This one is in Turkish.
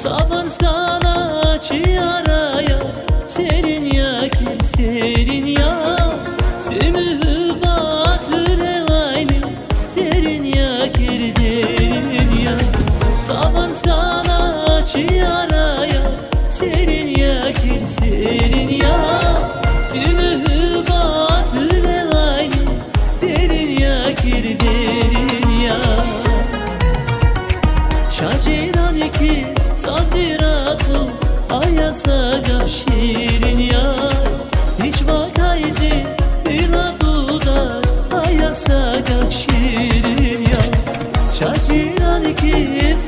Savarskana çiyaraya serin ya kir serin ya Sümühü batüre aynı derin ya kir derin ya Savarskana çiyaraya serin ya kir serin ya Sümühü batüre aynı derin ya kir derin ya Şaciran ikiz Saddiratu ayasa gavşirin ya Hiç vakayzi iratuda ayasa gavşirin ya Şaciran ikiz